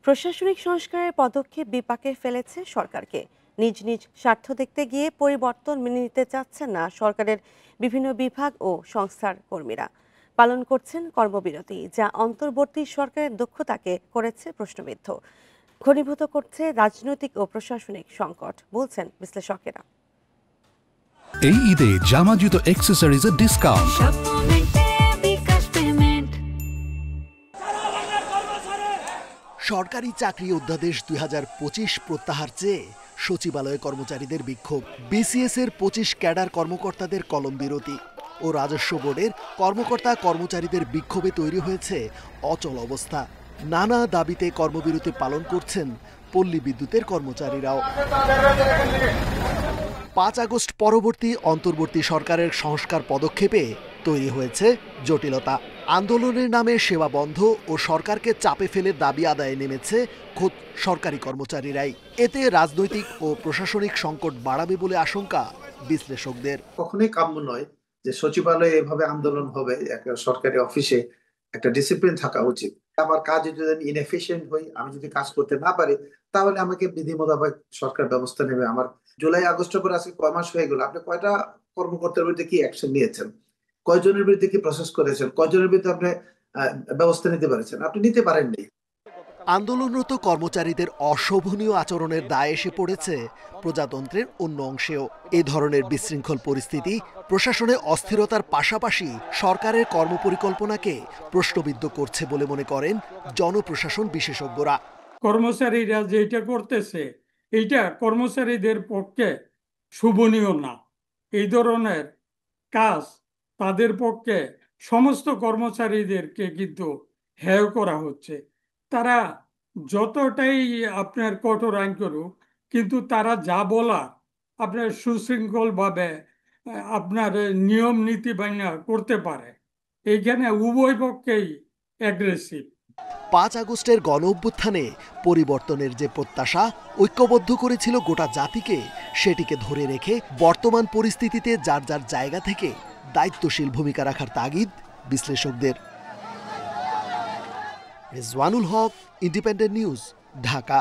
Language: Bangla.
প্রশাসনিক সংস্কারের পদক্ষেপ বিপাকে ফেলেছে সরকারকে। নিজ নিজ স্বার্থ দেখতে গিয়ে পরিবর্তন মেনে নিতে চাচ্ছেন না সরকারের বিভিন্ন বিভাগ ও সংস্থার কর্মীরা। পালন করছেন কর্মবিরতি, যা অন্তর্বর্তী সরকারের দক্ষতাকে করেছে প্রশ্নবিদ্ধ। ঘনীভূত করছে রাজনৈতিক ও প্রশাসনিক সংকট, বলছেন বিশ্লেষকেরা। এই ঈদে জামা জুতো অ্যাক্সেসরিজের ডিসকাউন্ট। সরকারি চাকরি অধ্যাদেশ ২০২৫ প্রত্যাহার চেয়ে সচিবালয়ে কর্মচারীদের বিক্ষোভ, বিসিএস এর ২৫ ক্যাডার কর্মকর্তাদের কলম বিরতি ও রাজস্ব বোর্ডের কর্মকর্তা কর্মচারীদের বিক্ষোভে তৈরি হয়েছে অচল অবস্থা। নানা দাবিতে কর্মবিরতি পালন করছেন পল্লী বিদ্যুতের কর্মচারীরাও। ৫ আগস্ট পরবর্তী অন্তর্বর্তী সরকারের সংস্কার পদক্ষেপে তৈরি হয়েছে জটিলতা। আন্দোলনের নামে সেবা বন্ধ ও সরকারকে চাপে ফেলে দাবি আদায়ে নেমেছে খোদ সরকারি কর্মচারীরাই। এতে রাজনৈতিক ও প্রশাসনিক সংকট বাড়াবে বলে আশঙ্কা বিশ্লেষকদের। কখনোই কাম্য নয় যে সচিবালয়ে এভাবে আন্দোলন হবে। একটা সরকারি অফিসে একটা ডিসিপ্লিন থাকা উচিত। আমার কাজে যদি আমি ইনএফিশিয়েন্ট হই, আমি যদি কাজ করতে না পারি, তাহলে আমাকে বিধি মোতাবেক সরকার ব্যবস্থা নেবে। আমার জুলাই আগস্টের পর আজকে কয় মাস হয়ে গেল, আপনি কয়টা কর্মকর্তার বিরুদ্ধে কি অ্যাকশন নিয়েছেন, কয়জনের বিরুদ্ধে কি প্রসেস করেছেন, কয়জনের বিরুদ্ধে আপনি ব্যবস্থা নিতে পারেছেন? আপনি নিতে পারেননি। আন্দোলনরত কর্মচারীদের অশোভনীয় আচরণের দায় এসে পড়েছে প্রজাতন্ত্রের অন্য অংশেও। এ ধরনের বিশৃঙ্খল পরিস্থিতি প্রশাসনে অস্থিরতার পাশাপাশি সরকারের কর্মপরিকল্পনাকে প্রশ্নবিদ্ধ করছে বলে মনে করেন জনপ্রশাসন বিশেষজ্ঞরা। কর্মচারীরা যেটা করতেছে, এইটা কর্মচারীদের পক্ষে শুভনীয় না। এই ধরনের কাজ তাদের পক্ষে সমস্ত কর্মচারীদেরকে কিন্তু হেয় করা হচ্ছে। তারা যতটাই আপনার কঠোর আইন করুক, কিন্তু তারা যা বলা আপনার সুশৃঙ্খলভাবে আপনার নিয়ম নীতি ভাঙা করতে পারে। এইখানে উভয় পক্ষেই অ্যাগ্রেসিভ। ৫ আগস্টের গণ অভ্যুত্থানে পরিবর্তনের যে প্রত্যাশা ঐক্যবদ্ধ করেছিল গোটা জাতিকে, সেটিকে ধরে রেখে বর্তমান পরিস্থিতিতে যার যার জায়গা থেকে দায়িত্বশীল ভূমিকা রাখার তাগিদ বিশ্লেষকদের। রিজওয়ানুল হক, ইন্ডিপেন্ডেন্ট নিউজ, ঢাকা।